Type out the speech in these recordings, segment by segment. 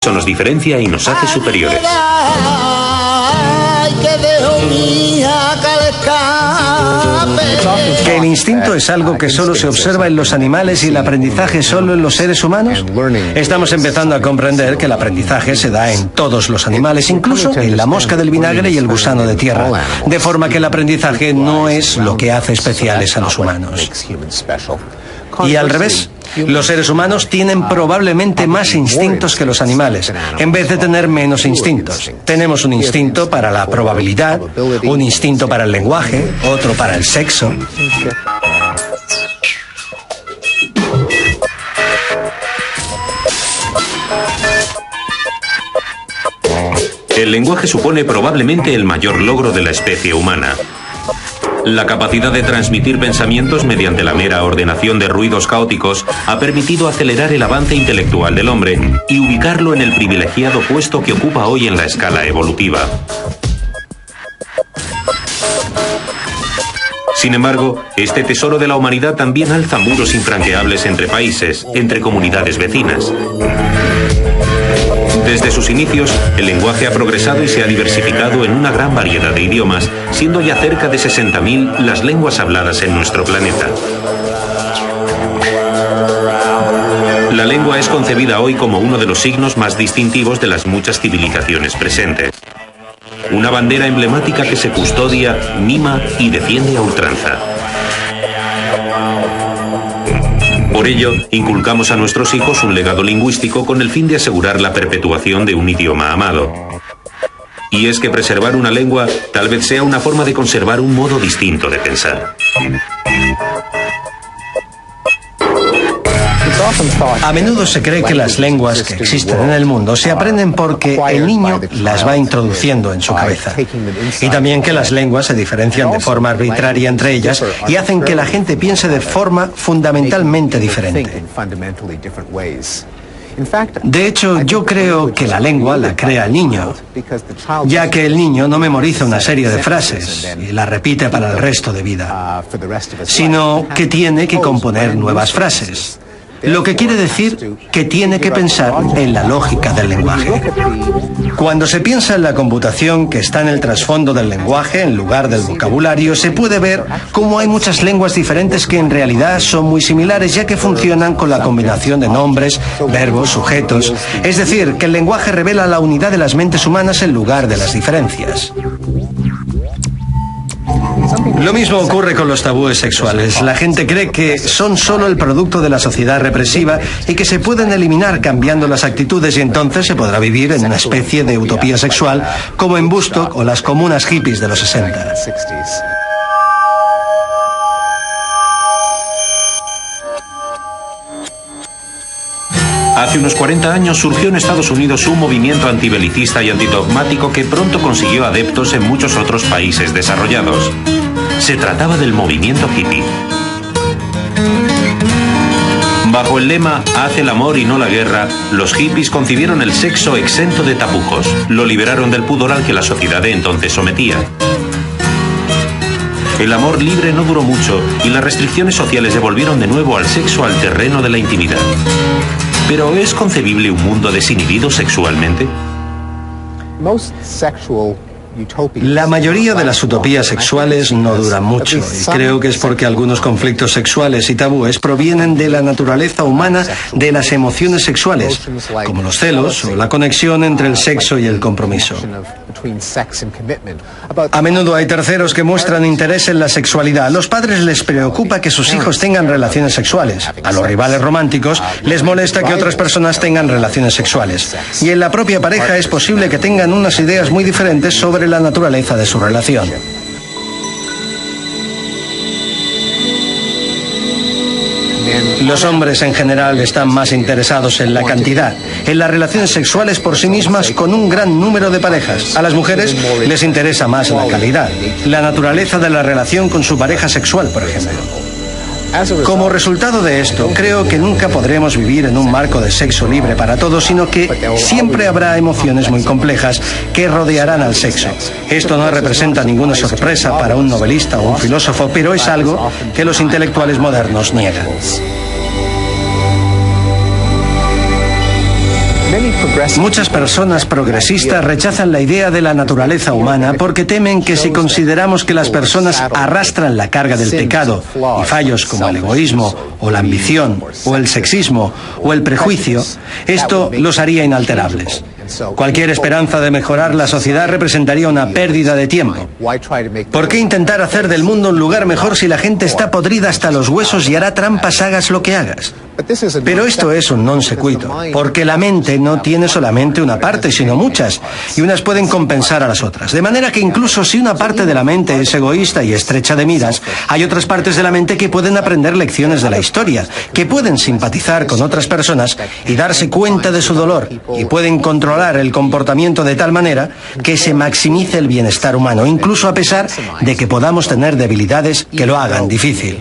Eso nos diferencia y nos hace superiores. ¿Que el instinto es algo que solo se observa en los animales y el aprendizaje solo en los seres humanos? Estamos empezando a comprender que el aprendizaje se da en todos los animales, incluso en la mosca del vinagre y el gusano de tierra, de forma que el aprendizaje no es lo que hace especiales a los humanos. Y al revés, los seres humanos tienen probablemente más instintos que los animales, en vez de tener menos instintos. Tenemos un instinto para la probabilidad, un instinto para el lenguaje, otro para el sexo. El lenguaje supone probablemente el mayor logro de la especie humana. La capacidad de transmitir pensamientos mediante la mera ordenación de ruidos caóticos ha permitido acelerar el avance intelectual del hombre y ubicarlo en el privilegiado puesto que ocupa hoy en la escala evolutiva. Sin embargo, este tesoro de la humanidad también alza muros infranqueables entre países, entre comunidades vecinas. Desde sus inicios, el lenguaje ha progresado y se ha diversificado en una gran variedad de idiomas, siendo ya cerca de 60.000 las lenguas habladas en nuestro planeta. La lengua es concebida hoy como uno de los signos más distintivos de las muchas civilizaciones presentes. Una bandera emblemática que se custodia, mima y defiende a ultranza. Por ello, inculcamos a nuestros hijos un legado lingüístico con el fin de asegurar la perpetuación de un idioma amado. Y es que preservar una lengua tal vez sea una forma de conservar un modo distinto de pensar. A menudo se cree que las lenguas que existen en el mundo se aprenden porque el niño las va introduciendo en su cabeza. Y también que las lenguas se diferencian de forma arbitraria entre ellas y hacen que la gente piense de forma fundamentalmente diferente. De hecho, yo creo que la lengua la crea el niño, ya que el niño no memoriza una serie de frases y la repite para el resto de vida, sino que tiene que componer nuevas frases. Lo que quiere decir que tiene que pensar en la lógica del lenguaje. Cuando se piensa en la computación que está en el trasfondo del lenguaje en lugar del vocabulario, se puede ver cómo hay muchas lenguas diferentes que en realidad son muy similares, ya que funcionan con la combinación de nombres, verbos, sujetos. Es decir, que el lenguaje revela la unidad de las mentes humanas en lugar de las diferencias. Lo mismo ocurre con los tabúes sexuales. La gente cree que son solo el producto de la sociedad represiva y que se pueden eliminar cambiando las actitudes y entonces se podrá vivir en una especie de utopía sexual como en Woodstock o las comunas hippies de los 60. Hace unos 40 años surgió en Estados Unidos un movimiento antibelicista y antidogmático que pronto consiguió adeptos en muchos otros países desarrollados. Se trataba del movimiento hippie. Bajo el lema "Haz el amor y no la guerra", los hippies concibieron el sexo exento de tapujos, lo liberaron del pudor al que la sociedad de entonces sometía. El amor libre no duró mucho y las restricciones sociales devolvieron de nuevo al sexo al terreno de la intimidad. ¿Pero es concebible un mundo desinhibido sexualmente? La mayoría de las utopías sexuales no duran mucho, y creo que es porque algunos conflictos sexuales y tabúes provienen de la naturaleza humana de las emociones sexuales, como los celos o la conexión entre el sexo y el compromiso. A menudo hay terceros que muestran interés en la sexualidad. A los padres les preocupa que sus hijos tengan relaciones sexuales. A los rivales románticos les molesta que otras personas tengan relaciones sexuales. Y en la propia pareja es posible que tengan unas ideas muy diferentes sobre la naturaleza de su relación. Los hombres en general están más interesados en la cantidad, en las relaciones sexuales por sí mismas con un gran número de parejas. A las mujeres les interesa más la calidad, la naturaleza de la relación con su pareja sexual, por ejemplo. Como resultado de esto, creo que nunca podremos vivir en un marco de sexo libre para todos, sino que siempre habrá emociones muy complejas que rodearán al sexo. Esto no representa ninguna sorpresa para un novelista o un filósofo, pero es algo que los intelectuales modernos niegan. Muchas personas progresistas rechazan la idea de la naturaleza humana porque temen que si consideramos que las personas arrastran la carga del pecado y fallos como el egoísmo o la ambición o el sexismo o el prejuicio, esto los haría inalterables. Cualquier esperanza de mejorar la sociedad representaría una pérdida de tiempo. ¿Por qué intentar hacer del mundo un lugar mejor si la gente está podrida hasta los huesos y hará trampas hagas lo que hagas? Pero esto es un non sequitur, porque la mente no tiene solamente una parte, sino muchas, y unas pueden compensar a las otras. De manera que incluso si una parte de la mente es egoísta y estrecha de miras, hay otras partes de la mente que pueden aprender lecciones de la historia, que pueden simpatizar con otras personas y darse cuenta de su dolor, y pueden controlar el comportamiento de tal manera que se maximice el bienestar humano, incluso a pesar de que podamos tener debilidades que lo hagan difícil.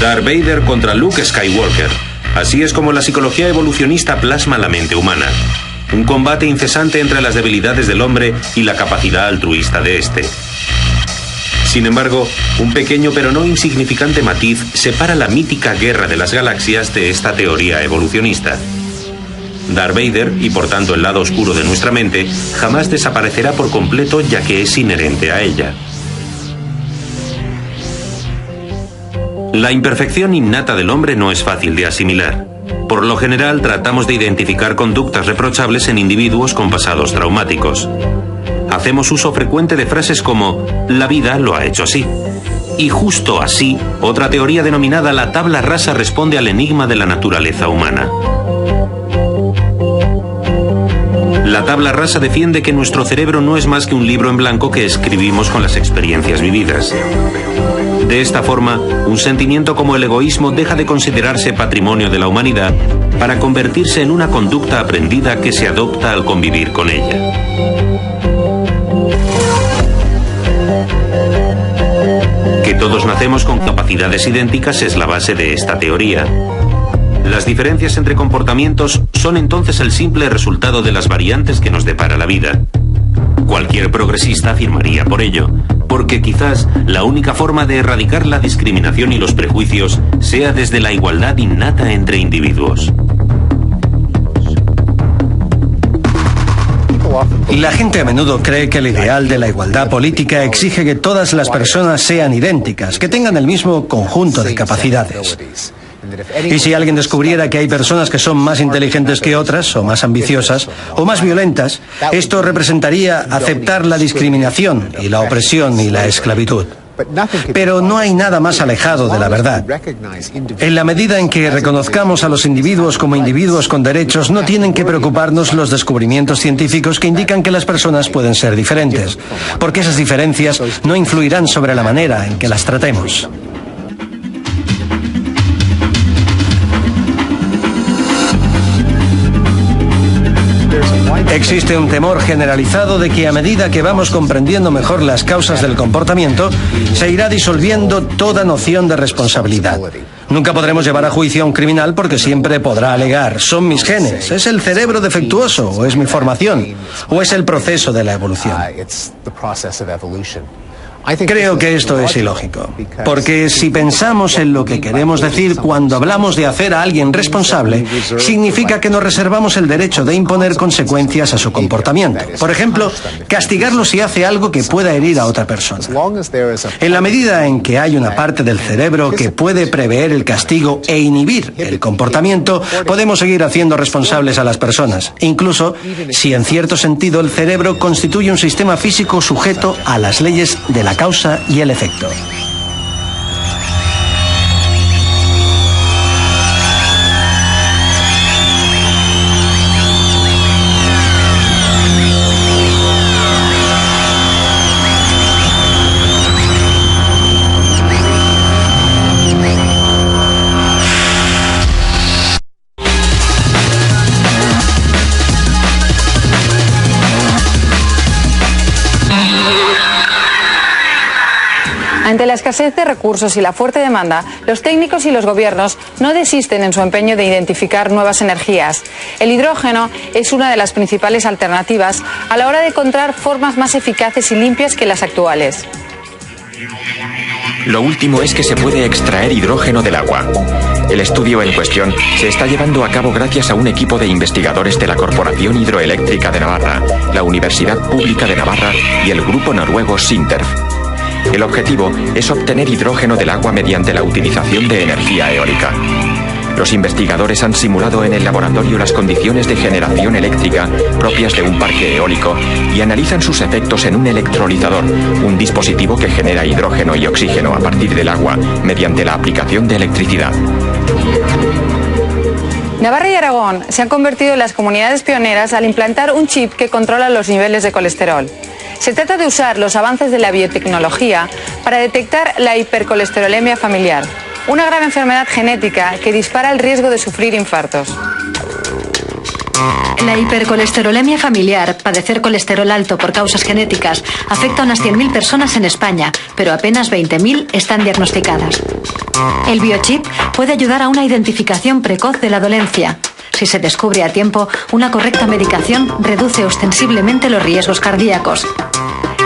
Darth Vader contra Luke Skywalker. Así es como la psicología evolucionista plasma la mente humana. Un combate incesante entre las debilidades del hombre y la capacidad altruista de éste. Sin embargo, un pequeño pero no insignificante matiz separa la mítica guerra de las galaxias de esta teoría evolucionista. Darth Vader, y por tanto el lado oscuro de nuestra mente, jamás desaparecerá por completo ya que es inherente a ella. La imperfección innata del hombre no es fácil de asimilar. Por lo general, tratamos de identificar conductas reprochables en individuos con pasados traumáticos. Hacemos uso frecuente de frases como «la vida lo ha hecho así». Y justo así, otra teoría denominada la tabla rasa responde al enigma de la naturaleza humana. La tabla rasa defiende que nuestro cerebro no es más que un libro en blanco que escribimos con las experiencias vividas. De esta forma, un sentimiento como el egoísmo deja de considerarse patrimonio de la humanidad para convertirse en una conducta aprendida que se adopta al convivir con ella. Que todos nacemos con capacidades idénticas es la base de esta teoría. Las diferencias entre comportamientos son entonces el simple resultado de las variantes que nos depara la vida. Cualquier progresista afirmaría por ello, porque quizás la única forma de erradicar la discriminación y los prejuicios sea desde la igualdad innata entre individuos. La gente a menudo cree que el ideal de la igualdad política exige que todas las personas sean idénticas, que tengan el mismo conjunto de capacidades. Y si alguien descubriera que hay personas que son más inteligentes que otras, o más ambiciosas, o más violentas, esto representaría aceptar la discriminación y la opresión y la esclavitud. Pero no hay nada más alejado de la verdad. En la medida en que reconozcamos a los individuos como individuos con derechos, no tienen que preocuparnos los descubrimientos científicos que indican que las personas pueden ser diferentes, porque esas diferencias no influirán sobre la manera en que las tratemos. Existe un temor generalizado de que a medida que vamos comprendiendo mejor las causas del comportamiento, se irá disolviendo toda noción de responsabilidad. Nunca podremos llevar a juicio a un criminal porque siempre podrá alegar, son mis genes, es el cerebro defectuoso, o es mi formación, o es el proceso de la evolución. Creo que esto es ilógico, porque si pensamos en lo que queremos decir cuando hablamos de hacer a alguien responsable, significa que nos reservamos el derecho de imponer consecuencias a su comportamiento. Por ejemplo, castigarlo si hace algo que pueda herir a otra persona. En la medida en que hay una parte del cerebro que puede prever el castigo e inhibir el comportamiento, podemos seguir haciendo responsables a las personas, incluso si en cierto sentido el cerebro constituye un sistema físico sujeto a las leyes de la causa y el efecto. Ante la escasez de recursos y la fuerte demanda, los técnicos y los gobiernos no desisten en su empeño de identificar nuevas energías. El hidrógeno es una de las principales alternativas a la hora de encontrar formas más eficaces y limpias que las actuales. Lo último es que se puede extraer hidrógeno del agua. El estudio en cuestión se está llevando a cabo gracias a un equipo de investigadores de la Corporación Hidroeléctrica de Navarra, la Universidad Pública de Navarra y el grupo noruego Sinterf. El objetivo es obtener hidrógeno del agua mediante la utilización de energía eólica. Los investigadores han simulado en el laboratorio las condiciones de generación eléctrica propias de un parque eólico y analizan sus efectos en un electrolizador, un dispositivo que genera hidrógeno y oxígeno a partir del agua mediante la aplicación de electricidad. Navarra y Aragón se han convertido en las comunidades pioneras al implantar un chip que controla los niveles de colesterol. Se trata de usar los avances de la biotecnología para detectar la hipercolesterolemia familiar, una grave enfermedad genética que dispara el riesgo de sufrir infartos. La hipercolesterolemia familiar, padecer colesterol alto por causas genéticas, afecta a unas 100.000 personas en España, pero apenas 20.000 están diagnosticadas. El biochip puede ayudar a una identificación precoz de la dolencia. Si se descubre a tiempo, una correcta medicación reduce ostensiblemente los riesgos cardíacos.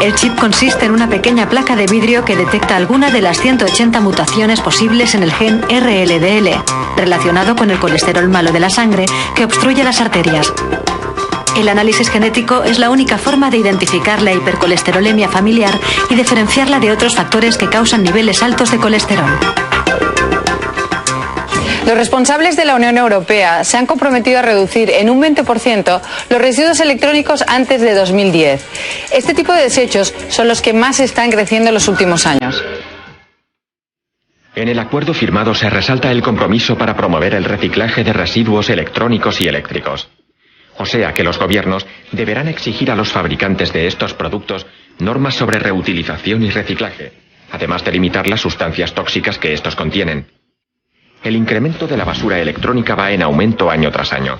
El chip consiste en una pequeña placa de vidrio que detecta alguna de las 180 mutaciones posibles en el gen RLDL, relacionado con el colesterol malo de la sangre que obstruye las arterias. El análisis genético es la única forma de identificar la hipercolesterolemia familiar y diferenciarla de otros factores que causan niveles altos de colesterol. Los responsables de la Unión Europea se han comprometido a reducir en un 20% los residuos electrónicos antes de 2010. Este tipo de desechos son los que más están creciendo en los últimos años. En el acuerdo firmado se resalta el compromiso para promover el reciclaje de residuos electrónicos y eléctricos. O sea que los gobiernos deberán exigir a los fabricantes de estos productos normas sobre reutilización y reciclaje, además de limitar las sustancias tóxicas que estos contienen. El incremento de la basura electrónica va en aumento año tras año.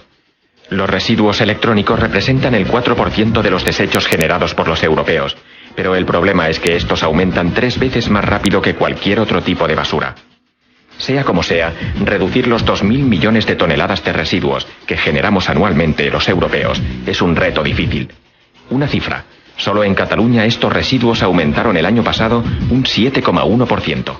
Los residuos electrónicos representan el 4% de los desechos generados por los europeos, pero el problema es que estos aumentan 3 veces más rápido que cualquier otro tipo de basura. Sea como sea, reducir los 2.000 millones de toneladas de residuos que generamos anualmente los europeos es un reto difícil. Una cifra: solo en Cataluña estos residuos aumentaron el año pasado un 7,1%.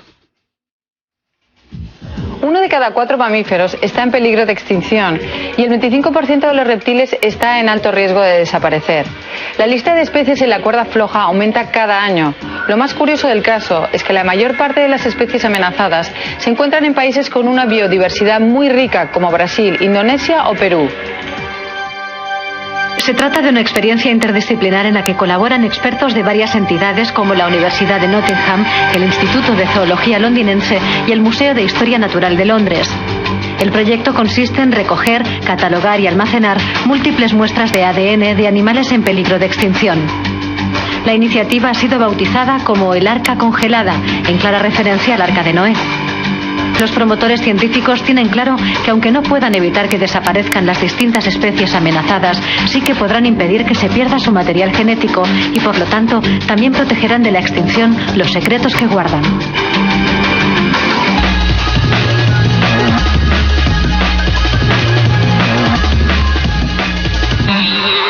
1 de cada 4 mamíferos está en peligro de extinción y el 25% de los reptiles está en alto riesgo de desaparecer. La lista de especies en la cuerda floja aumenta cada año. Lo más curioso del caso es que la mayor parte de las especies amenazadas se encuentran en países con una biodiversidad muy rica como Brasil, Indonesia o Perú. Se trata de una experiencia interdisciplinar en la que colaboran expertos de varias entidades como la Universidad de Nottingham, el Instituto de Zoología Londinense y el Museo de Historia Natural de Londres. El proyecto consiste en recoger, catalogar y almacenar múltiples muestras de ADN de animales en peligro de extinción. La iniciativa ha sido bautizada como el Arca Congelada, en clara referencia al Arca de Noé. Los promotores científicos tienen claro que aunque no puedan evitar que desaparezcan las distintas especies amenazadas, sí que podrán impedir que se pierda su material genético y por lo tanto también protegerán de la extinción los secretos que guardan.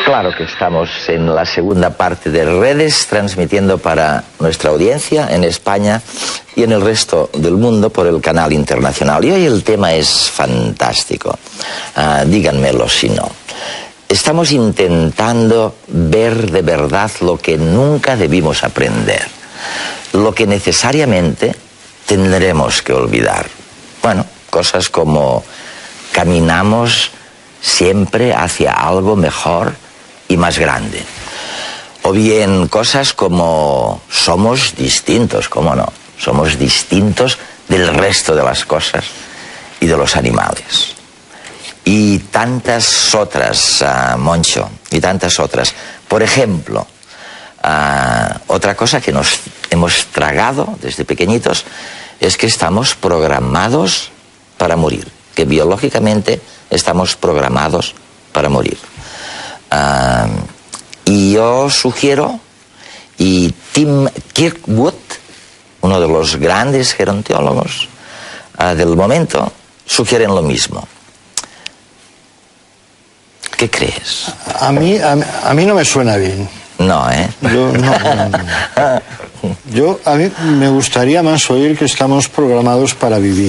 Claro que estamos en la segunda parte de Redes, transmitiendo para nuestra audiencia en España y en el resto del mundo por el canal internacional. Y hoy el tema es fantástico. Díganmelo si no. Estamos intentando ver de verdad lo que nunca debimos aprender, lo que necesariamente tendremos que olvidar. Bueno, cosas como caminamos siempre hacia algo mejor y más grande. O bien cosas como somos distintos, ¿cómo no? Somos distintos del resto de las cosas y de los animales. Y tantas otras, Moncho, y tantas otras. Por ejemplo, otra cosa que nos hemos tragado desde pequeñitos es que estamos programados para morir, que biológicamente estamos programados para morir. Y yo sugiero, y Tim Kirkwood, uno de los grandes gerontólogos del momento, sugieren lo mismo. ¿Qué crees? A mí no me suena bien. No, ¿eh? A mí me gustaría más oír que estamos programados para vivir.